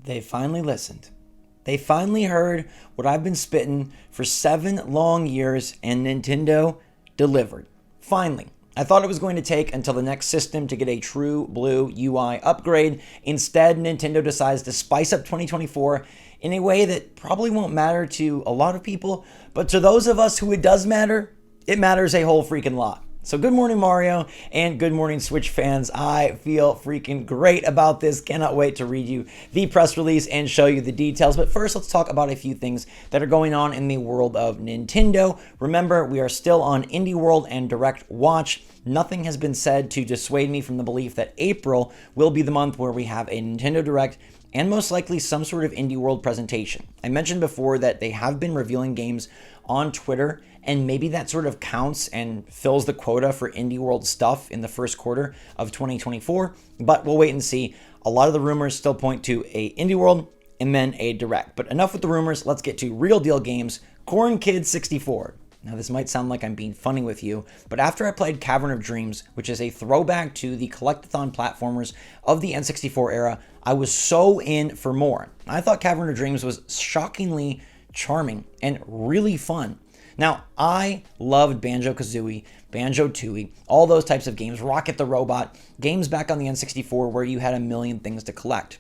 They finally listened. They finally heard what I've been spitting for 7 long years, and Nintendo delivered. Finally. I thought it was going to take until the next system to get a true blue UI upgrade. Instead, Nintendo decides to spice up 2024 in a way that probably won't matter to a lot of people, but to those of us who it does matter, it matters a whole freaking lot. So good morning, Mario, and good morning, Switch fans. I feel freaking great about this. Cannot wait to read you the press release and show you the details. But first, let's talk about a few things that are going on in the world of Nintendo. Remember, we are still on Indie World and Direct Watch. Nothing has been said to dissuade me from the belief that April will be the month where we have a Nintendo Direct and most likely some sort of Indie World presentation. I mentioned before that they have been revealing games on Twitter, and maybe that sort of counts and fills the quota for Indie World stuff in the first quarter of 2024, but we'll wait and see. A lot of the rumors still point to a Indie World and then a Direct. But enough with the rumors, let's get to real deal games. Corn Kid 64. Now, this might sound like I'm being funny with you, but after I played Cavern of Dreams, which is a throwback to the collectathon platformers of the N64 era, I was so in for more. I thought Cavern of Dreams was shockingly charming and really fun. Now, I loved Banjo-Kazooie, Banjo-Tooie, all those types of games, Rocket the Robot, games back on the N64 where you had a million things to collect.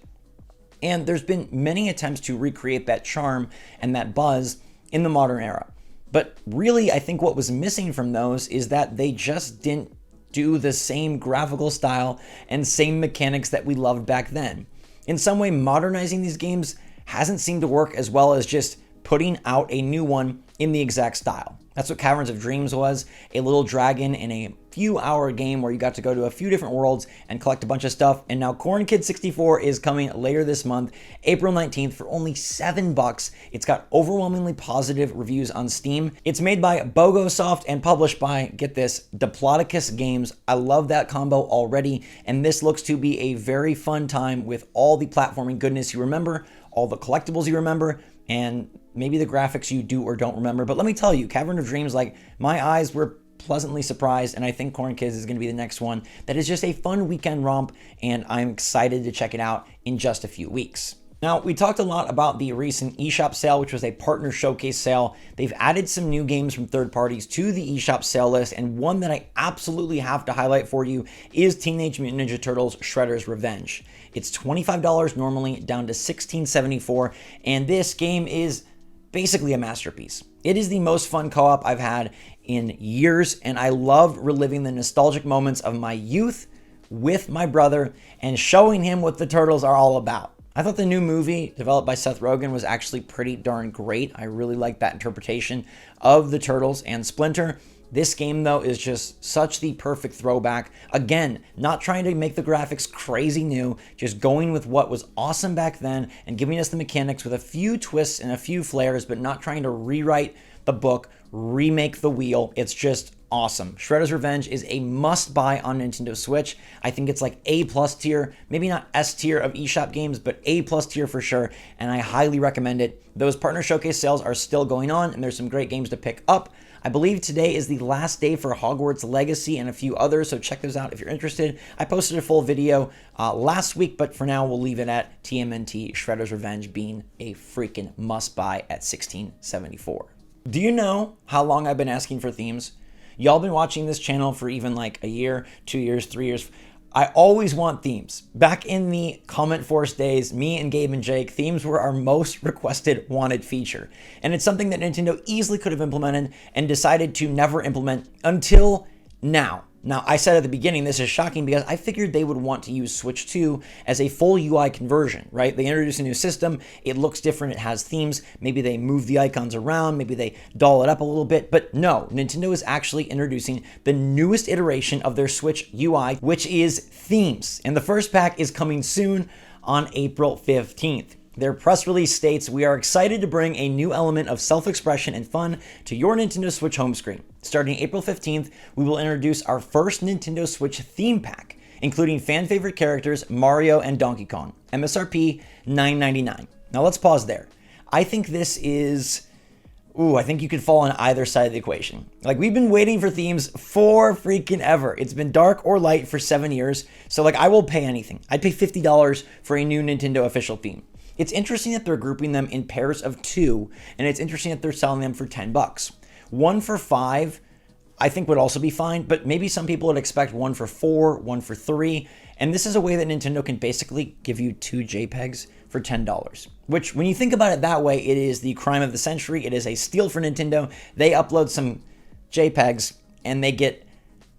And there's been many attempts to recreate that charm and that buzz in the modern era. But really, I think what was missing from those is that they just didn't do the same graphical style and same mechanics that we loved back then. In some way, modernizing these games hasn't seemed to work as well as just putting out a new one in the exact style. That's what Caverns of Dreams was, a little dragon in a few-hour game where you got to go to a few different worlds and collect a bunch of stuff. And now Corn Kid 64 is coming later this month, April 19th, for only $7. It's got overwhelmingly positive reviews on Steam. It's made by Bogosoft and published by, get this, Diplodocus Games. I love that combo already, and this looks to be a very fun time with all the platforming goodness you remember, all the collectibles you remember, and maybe the graphics you do or don't remember. But let me tell you, Cavern of Dreams, like, my eyes were pleasantly surprised, and I think Corn Kids is going to be the next one that is just a fun weekend romp, and I'm excited to check it out in just a few weeks. Now, we talked a lot about the recent eShop sale, which was a partner showcase sale. They've added some new games from third parties to the eShop sale list, and one that I absolutely have to highlight for you is Teenage Mutant Ninja Turtles Shredder's Revenge. It's $25 normally, down to $16.74, and this game is basically a masterpiece. It is the most fun co-op I've had in years, and I love reliving the nostalgic moments of my youth with my brother and showing him what the Turtles are all about. I thought the new movie developed by Seth Rogen was actually pretty darn great. I really liked that interpretation of the Turtles and Splinter. This game, though, is just such the perfect throwback. Again, not trying to make the graphics crazy new, just going with what was awesome back then and giving us the mechanics with a few twists and a few flares, but not trying to rewrite the book, remake the wheel. It's just awesome. Shredder's Revenge is a must-buy on Nintendo Switch. I think it's like A+ tier, maybe not S tier of eShop games, but A+ tier for sure, and I highly recommend it. Those partner showcase sales are still going on, and there's some great games to pick up. I believe today is the last day for Hogwarts Legacy and a few others, so check those out if you're interested. I posted a full video last week, but for now we'll leave it at TMNT Shredder's Revenge being a freaking must-buy at $16.74. Do you know how long I've been asking for themes? Y'all been watching this channel for even like a year, 2 years, 3 years. I always want themes. Back in the Comment Force days, me and Gabe and Jake, themes were our most requested wanted feature. And it's something that Nintendo easily could have implemented and decided to never implement until now. Now, I said at the beginning, this is shocking because I figured they would want to use Switch 2 as a full UI conversion, right? They introduce a new system, it looks different, it has themes, maybe they move the icons around, maybe they doll it up a little bit, but no, Nintendo is actually introducing the newest iteration of their Switch UI, which is themes. And the first pack is coming soon on April 15th. Their press release states, "We are excited to bring a new element of self-expression and fun to your Nintendo Switch home screen. Starting April 15th, we will introduce our first Nintendo Switch theme pack, including fan-favorite characters Mario and Donkey Kong. MSRP $9.99. Now let's pause there. I think this is... I think you could fall on either side of the equation. Like, we've been waiting for themes for freaking ever. It's been dark or light for 7 years. So, like, I will pay anything. I'd pay $50 for a new Nintendo official theme. It's interesting that they're grouping them in pairs of 2, and it's interesting that they're selling them for $10. 1 for 5, I think would also be fine, but maybe some people would expect 1 for 4, 1 for 3, and this is a way that Nintendo can basically give you 2 JPEGs for $10, which when you think about it that way, it is the crime of the century. It is a steal for Nintendo. They upload some JPEGs and they get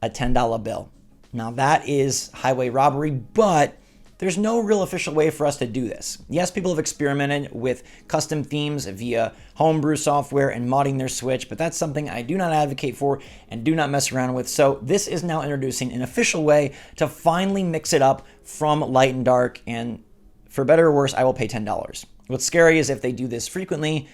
a $10 bill. Now that is highway robbery, but there's no real official way for us to do this. Yes, people have experimented with custom themes via homebrew software and modding their Switch, but that's something I do not advocate for and do not mess around with. So this is now introducing an official way to finally mix it up from light and dark, and for better or worse, I will pay $10. What's scary is if they do this frequently,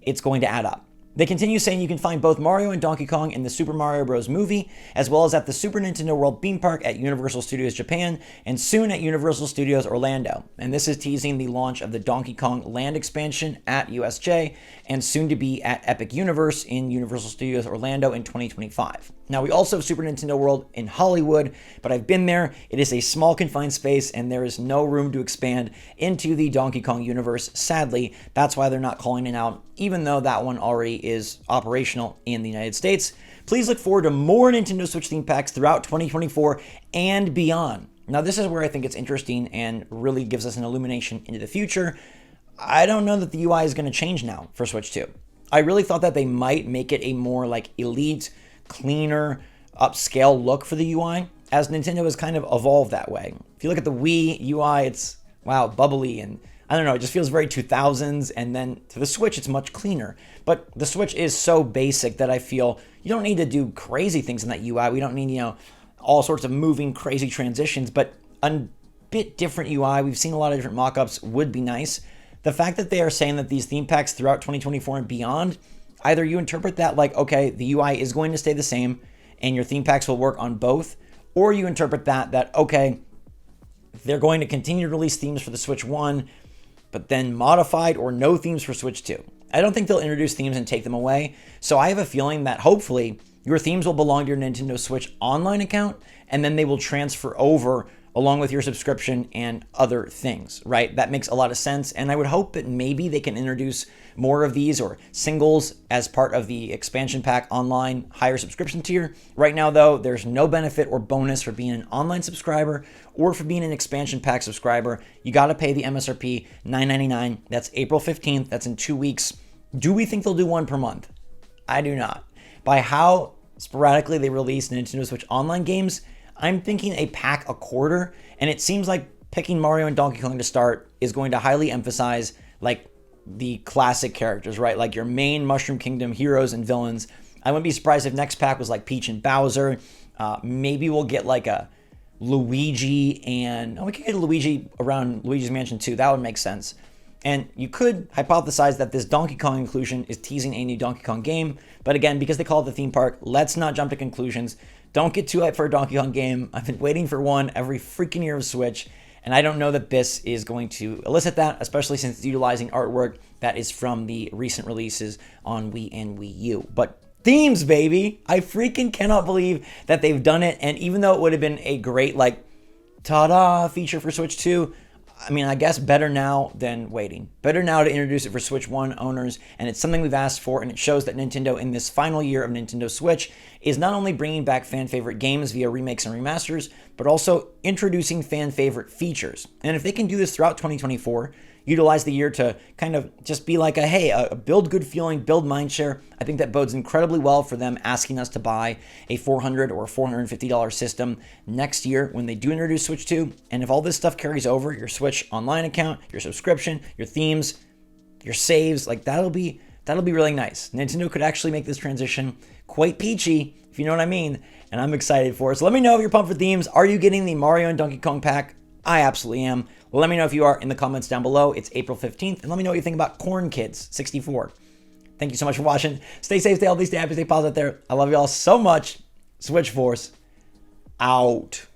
it's going to add up. They continue saying you can find both Mario and Donkey Kong in the Super Mario Bros. Movie, as well as at the Super Nintendo World Theme Park at Universal Studios Japan, and soon at Universal Studios Orlando. And this is teasing the launch of the Donkey Kong Land expansion at USJ, and soon to be at Epic Universe in Universal Studios Orlando in 2025. Now, we also have Super Nintendo World in Hollywood, but I've been there. It is a small confined space, and there is no room to expand into the Donkey Kong universe, sadly. That's why they're not calling it out, even though that one already is operational in the United States. Please look forward to more Nintendo Switch theme packs throughout 2024 and beyond. Now, this is where I think it's interesting and really gives us an illumination into the future. I don't know that the UI is going to change now for Switch 2. I really thought that they might make it a more like elite, cleaner, upscale look for the UI, as Nintendo has kind of evolved that way. If you look at the Wii UI, it's, wow, bubbly, and I don't know, it just feels very 2000s, and then to the Switch, it's much cleaner. But the Switch is so basic that I feel you don't need to do crazy things in that UI. We don't need, all sorts of moving, crazy transitions, but a bit different UI. We've seen a lot of different mock-ups, would be nice. The fact that they are saying that these theme packs throughout 2024 and beyond, either you interpret that like, okay, the UI is going to stay the same and your theme packs will work on both, or you interpret that okay, they're going to continue to release themes for the Switch 1, but then modified or no themes for Switch 2. I don't think they'll introduce themes and take them away, so I have a feeling that hopefully your themes will belong to your Nintendo Switch online account, and then they will transfer over along with your subscription and other things, right? That makes a lot of sense, and I would hope that maybe they can introduce more of these or singles as part of the expansion pack online higher subscription tier. Right now, though, there's no benefit or bonus for being an online subscriber or for being an expansion pack subscriber. You got to pay the MSRP $9.99. That's April 15th. That's in 2 weeks. Do we think they'll do one per month? I do not. By how sporadically they release Nintendo Switch online games, I'm thinking a pack a quarter, and it seems like picking Mario and Donkey Kong to start is going to highly emphasize like the classic characters, right? Like your main Mushroom Kingdom heroes and villains. I wouldn't be surprised if next pack was like Peach and Bowser. Maybe we'll get like a Luigi, and we could get a Luigi around Luigi's Mansion 2. That would make sense. And you could hypothesize that this Donkey Kong inclusion is teasing a new Donkey Kong game. But again, because they call it the theme park, let's not jump to conclusions. Don't get too hyped for a Donkey Kong game. I've been waiting for one every freaking year of Switch, and I don't know that this is going to elicit that, especially since it's utilizing artwork that is from the recent releases on Wii and Wii U. But themes, baby! I freaking cannot believe that they've done it, and even though it would have been a great, like, ta-da feature for Switch 2, I mean, I guess better now than waiting. Better now to introduce it for Switch 1 owners, and it's something we've asked for, and it shows that Nintendo, in this final year of Nintendo Switch, is not only bringing back fan-favorite games via remakes and remasters, but also introducing fan-favorite features. And if they can do this throughout 2024, utilize the year to kind of just be like a build good feeling, build mindshare, I think that bodes incredibly well for them asking us to buy a $400 or $450 system next year when they do introduce Switch 2. And if all this stuff carries over, your Switch online account, your subscription, your themes, your saves, like that'll be really nice. Nintendo could actually make this transition quite peachy, if you know what I mean, and I'm excited for it. So let me know if you're pumped for themes. Are you getting the Mario and Donkey Kong pack? I absolutely am. Well, let me know if you are in the comments down below. It's April 15th, and let me know what you think about Corn Kids 64. Thank you so much for watching. Stay safe, stay healthy, stay happy, stay positive out there. I love you all so much. SwitchForce out.